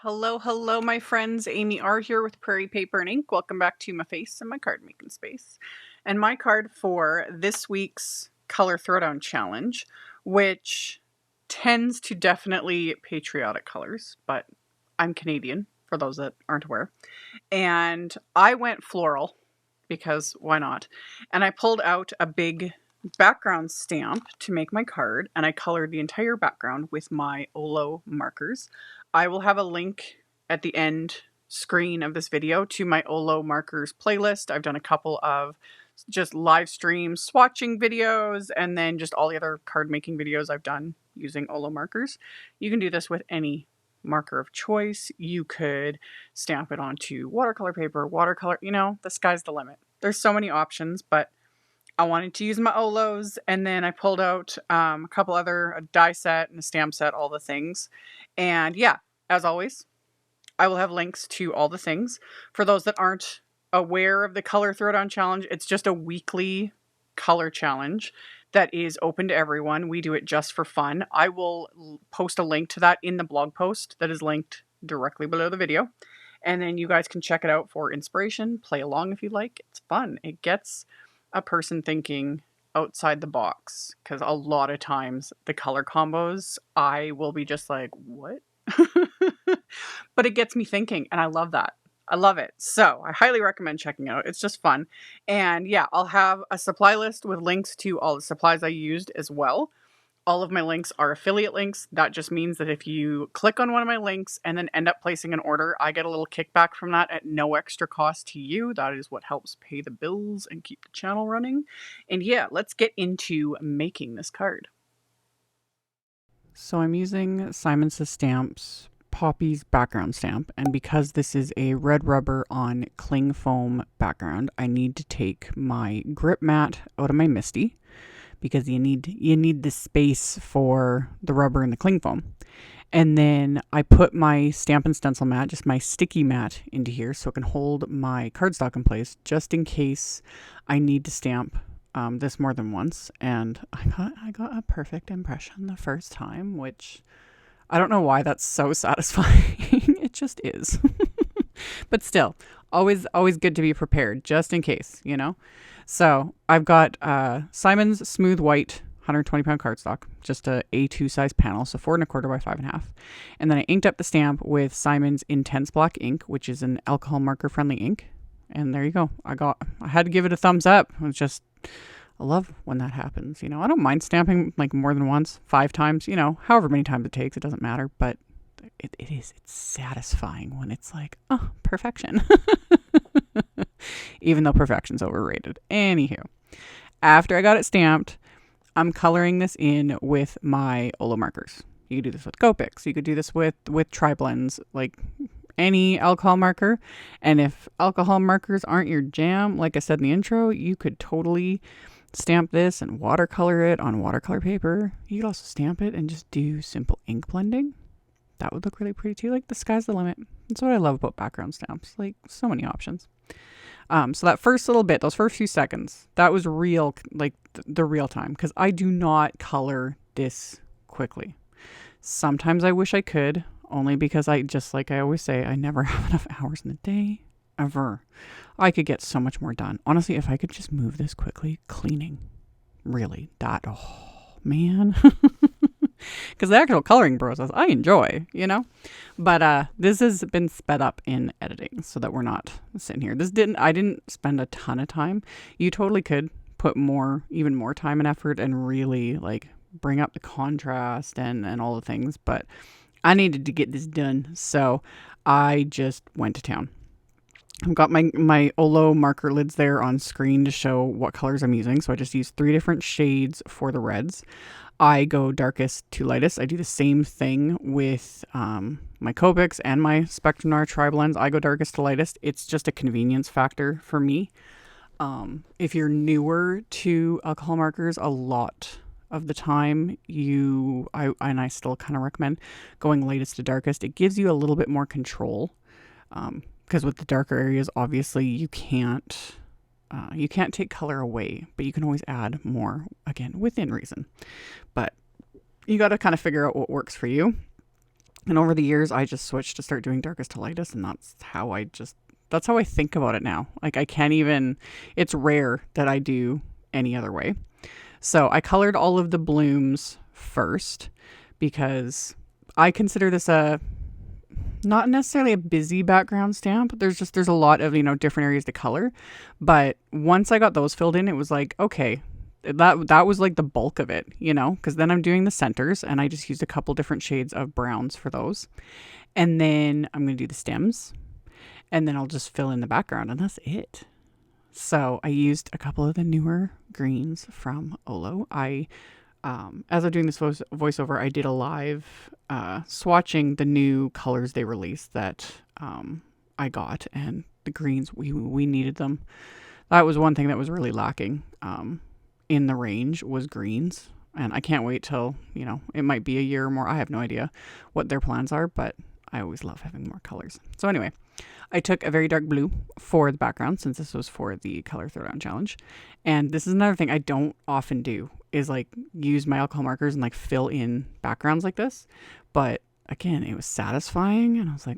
Hello, hello, my friends. AmyR here with Prairie Paper and Ink. Welcome back to my face and my card making space. And my card for this week's Color Throwdown Challenge, which tends to definitely patriotic colors, but I'm Canadian, for those that aren't aware. And I went floral, because why not? And I pulled out a big background stamp to make my card, and I colored the entire background with my OLO markers. I will have a link at the end screen of this video to my OLO markers playlist. I've done a couple of just live stream swatching videos and then just all the other card making videos I've done using OLO markers. You can do this with any marker of choice. You could stamp it onto watercolor paper, watercolor, the sky's the limit. There's so many options, but I wanted to use my OLOs, and then I pulled out a couple other, a die set and a stamp set, all the things. And yeah, as always, I will have links to all the things. For those that aren't aware of the Color Throwdown Challenge, it's just a weekly color challenge that is open to everyone. We do it just for fun. I will post a link to that in the blog post that is linked directly below the video. And then you guys can check it out for inspiration, play along if you like. It's fun. It gets a person thinking outside the box, because a lot of times the color combos, I will be just like, what? But it gets me thinking, and I love that. I love it. So I highly recommend checking it out. It's just fun. And yeah, I'll have a supply list with links to all the supplies I used as well. All of my links are affiliate links. That just means that if you click on one of my links and then end up placing an order, I get a little kickback from that at no extra cost to you. That is what helps pay the bills and keep the channel running. And yeah, let's get into making this card. So I'm using Simon Says Stamp's Poppies background stamp, and because this is a red rubber on cling foam background, I need to take my grip mat out of my MISTI, because you need the space for the rubber and the cling foam. And then I put my Stampin' Stencil mat, just my sticky mat, into here so it can hold my cardstock in place, just in case I need to stamp this more than once. And I got a perfect impression the first time, which I don't know why that's so satisfying. It just is. But still, always good to be prepared, just in case, So I've got Simon's Smooth White 120-pound cardstock, just a A2 size panel, so 4 1/4 by 5 1/2. And then I inked up the stamp with Simon's Intense Black ink, which is an alcohol marker friendly ink. And there you go. I had to give it a thumbs up. It was just, I love when that happens. I don't mind stamping like more than once, 5 times, however many times it takes, it doesn't matter. But it's satisfying when it's like, oh, perfection. Even though perfection's overrated. Anywho, after I got it stamped, I'm coloring this in with my OLO markers. You could do this with Copics. You could do this with tri-blends, like any alcohol marker. And if alcohol markers aren't your jam, like I said in the intro, you could totally stamp this and watercolor it on watercolor paper. You could also stamp it and just do simple ink blending. That would look really pretty too. Like, the sky's the limit. That's what I love about background stamps. Like, so many options. So that first little bit, those first few seconds, that was real, like the real time, because I do not color this quickly. Sometimes I wish I could, only because just like I always say, I never have enough hours in the day, ever. I could get so much more done. Honestly, if I could just move this quickly, cleaning, really, oh man. Because the actual coloring process I enjoy, but this has been sped up in editing so that we're not sitting here. I didn't spend a ton of time. You totally could put even more time and effort and really like bring up the contrast and all the things, but I needed to get this done, so I just went to town. I've got my OLO marker lids there on screen to show what colors I'm using. So I just use 3 different shades for the reds. I go darkest to lightest. I do the same thing with my Copics and my Spectrum Noir tri-blends. I go darkest to lightest. It's just a convenience factor for me. If you're newer to alcohol markers, a lot of the time I still kind of recommend going lightest to darkest. It gives you a little bit more control. Because with the darker areas, obviously you can't take color away, but you can always add more, again, within reason. But you got to kind of figure out what works for you. And over the years, I just switched to start doing darkest to lightest, and that's how I think about it now. Like I can't even, it's rare that I do any other way. So I colored all of the blooms first because I consider this not necessarily a busy background stamp. There's a lot of, different areas to color. But once I got those filled in, it was like, okay, that was like the bulk of it, because then I'm doing the centers and I just used a couple different shades of browns for those. And then I'm going to do the stems and then I'll just fill in the background and that's it. So I used a couple of the newer greens from OLO. As I'm doing this voiceover, I did a live swatching the new colors they released that I got, and the greens, we needed them. That was one thing that was really lacking in the range was greens, and I can't wait till, it might be a year or more. I have no idea what their plans are, but I always love having more colors. So anyway, I took a very dark blue for the background since this was for the color throwdown challenge. And this is another thing I don't often do is like use my alcohol markers and like fill in backgrounds like this. But again, it was satisfying and I was like,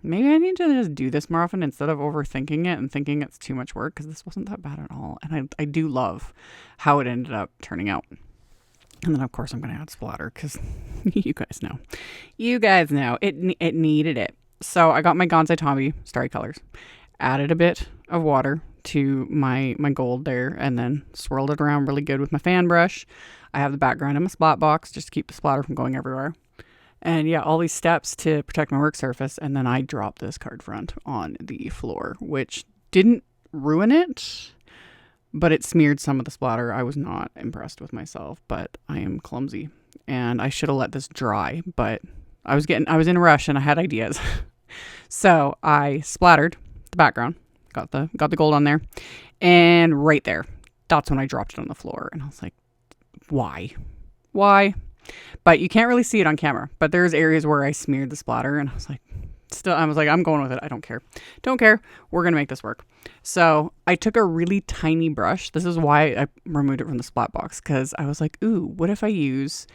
maybe I need to just do this more often instead of overthinking it and thinking it's too much work, because this wasn't that bad at all. And I do love how it ended up turning out. And then, of course, I'm going to add splatter because you guys know. It needed it. So I got my Gansai Tambi Starry colors, added a bit of water to my gold there, and then swirled it around really good with my fan brush. I have the background in my splat box just to keep the splatter from going everywhere. And yeah, all these steps to protect my work surface. And then I dropped this card front on the floor, which didn't ruin it, but it smeared some of the splatter. I was not impressed with myself, but I am clumsy and I should have let this dry, but I was in a rush and I had ideas. So I splattered the background, got the gold on there, and right there, that's when I dropped it on the floor. And I was like, why? But you can't really see it on camera, but there's areas where I smeared the splatter and I was like, I'm going with it. I don't care. We're going to make this work. So I took a really tiny brush. This is why I removed it from the splat box, because I was like, ooh, what if I use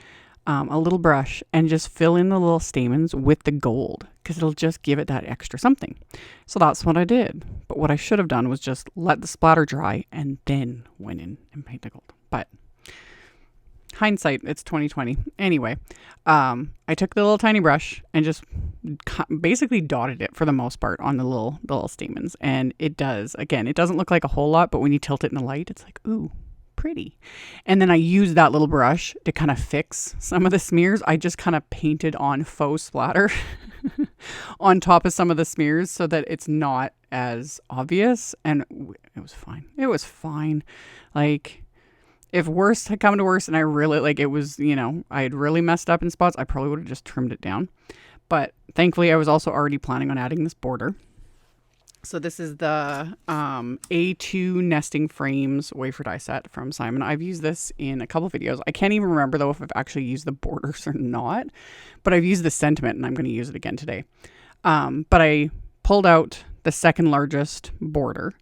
a little brush and just fill in the little stamens with the gold, because it'll just give it that extra something. So that's what I did. But what I should have done was just let the splatter dry and then went in and paint the gold. But hindsight, it's 2020. Anyway, I took the little tiny brush and just basically dotted it for the most part on the little stamens. And it doesn't look like a whole lot, but when you tilt it in the light, it's like, ooh, pretty. And then I used that little brush to kind of fix some of the smears. I just kind of painted on faux splatter on top of some of the smears so that it's not as obvious. And it was fine. Like, if worst had come to worst and I really, I had really messed up in spots, I probably would have just trimmed it down. But thankfully, I was also already planning on adding this border. So this is the A2 Nesting Frames Wafer die set from Simon. I've used this in a couple videos. I can't even remember, though, if I've actually used the borders or not. But I've used the sentiment, and I'm going to use it again today. But I pulled out the second largest border,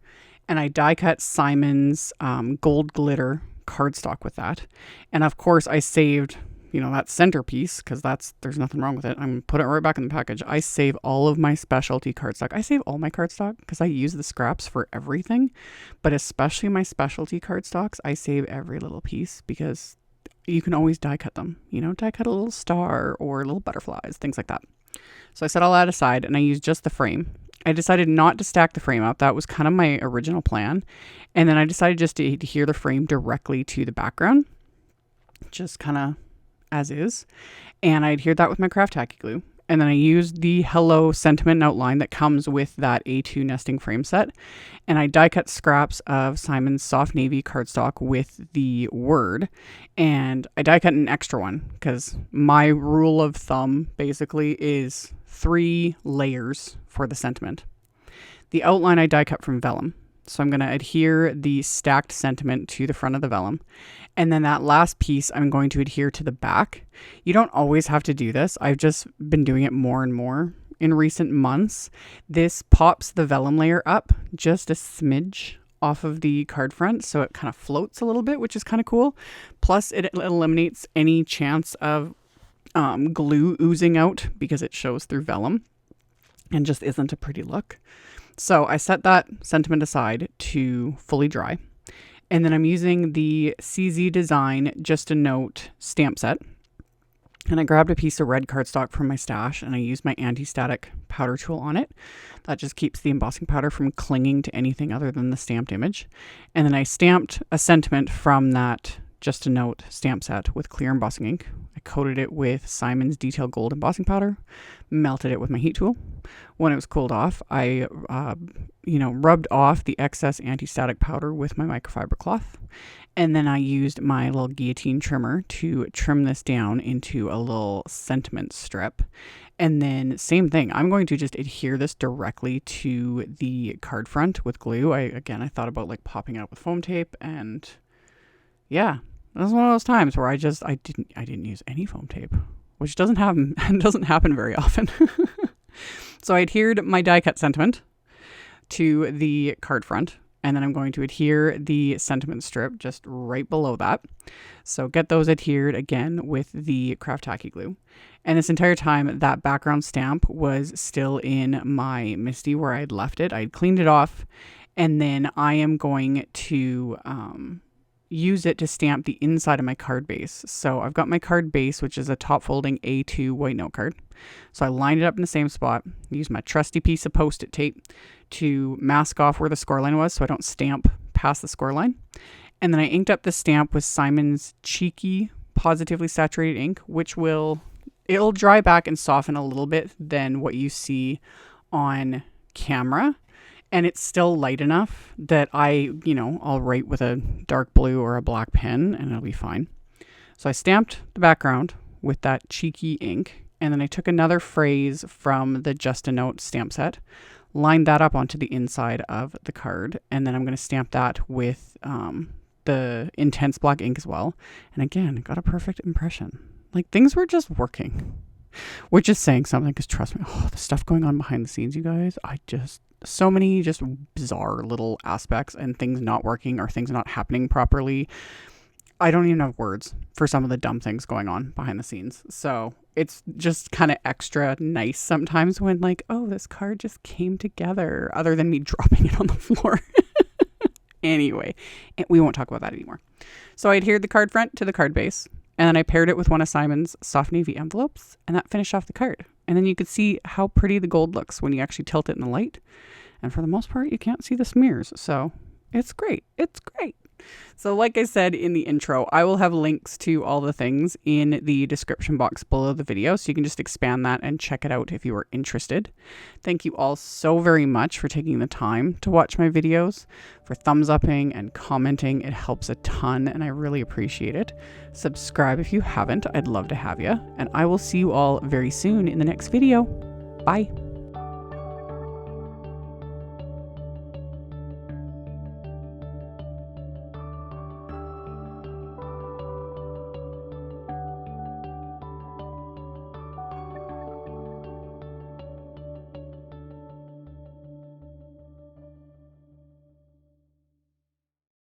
and I die cut Simon's gold glitter cardstock with that. And of course I saved, that centerpiece, because there's nothing wrong with it. I'm put it right back in the package. I save all of my specialty cardstock. I save all my cardstock because I use the scraps for everything, but especially my specialty cardstocks, I save every little piece because you can always die cut them, die cut a little star or little butterflies, things like that. So I set all that aside and I used just the frame. I decided not to stack the frame up. That was kind of my original plan. And then I decided just to adhere the frame directly to the background, just kind of as is. And I adhered that with my craft tacky glue. And then I used the Hello sentiment outline that comes with that A2 nesting frame set. And I die cut scraps of Simon's soft navy cardstock with the word. And I die cut an extra one because my rule of thumb basically is 3 layers for the sentiment. The outline I die cut from VELLUM. So I'm going to adhere the stacked sentiment to the front of the VELLUM. And then that last piece, I'm going to adhere to the back. You don't always have to do this. I've just been doing it more and more in recent months. This pops the VELLUM layer up just a smidge off of the card front. So it kind of floats a little bit, which is kind of cool. Plus it eliminates any chance of glue oozing out because it shows through vellum and just isn't a pretty look. So I set that sentiment aside to fully dry. And then I'm using the CZ Design Just a Note stamp set. And I grabbed a piece of red cardstock from my stash and I used my anti-static powder tool on it. That just keeps the embossing powder from clinging to anything other than the stamped image. And then I stamped a sentiment from that Just a Note stamp set with clear embossing ink. I coated it with Simon's Detail Gold embossing powder, melted it with my heat tool. When it was cooled off, I rubbed off the excess anti-static powder with my microfiber cloth. And then I used my little guillotine trimmer to trim this down into a little sentiment strip. And then same thing, I'm going to just adhere this directly to the card front with glue. I thought about like popping it up with foam tape, and yeah, that was one of those times where I didn't use any foam tape, which doesn't happen very often. So I adhered my die cut sentiment to the card front, and then I'm going to adhere the sentiment strip just right below that. So get those adhered again with the craft tacky glue. And this entire time, that background stamp was still in my MISTI where I'd left it. I'd cleaned it off, and then I am going to use it to stamp the inside of my card base. So I've got my card base, which is a top folding A2 white note card. So I lined it up in the same spot, used my trusty piece of Post-it tape to mask off where the scoreline was so I don't stamp past the scoreline. And then I inked up the stamp with Simon's Cheeky Positively Saturated ink, which it'll dry back and soften a little bit than what you see on camera. And it's still light enough that I'll write with a dark blue or a black pen and it'll be fine. So I stamped the background with that Cheeky ink, and then I took another phrase from the Just a Note stamp set, lined that up onto the inside of the card, and then I'm going to stamp that with the intense black ink as well. And again, got a perfect impression. Like, things were just working, which is saying something, because trust me, the stuff going on behind the scenes, you guys, so many just bizarre little aspects and things not working or things not happening properly. I don't even have words for some of the dumb things going on behind the scenes. So it's just kind of extra nice sometimes when this card just came together, other than me dropping it on the floor. Anyway, we won't talk about that anymore. So I adhered the card front to the card base, and then I paired it with one of Simon's soft navy envelopes, and that finished off the card. And then you could see how pretty the gold looks when you actually tilt it in the light. And for the most part, you can't see the smears. So it's great. It's great. So like I said in the intro, I will have links to all the things in the description box below the video, so you can just expand that and check it out if you are interested. Thank you all so very much for taking the time to watch my videos, for thumbs upping and commenting. It helps a ton and I really appreciate it. Subscribe if you haven't. I'd love to have you. And I will see you all very soon in the next video. Bye.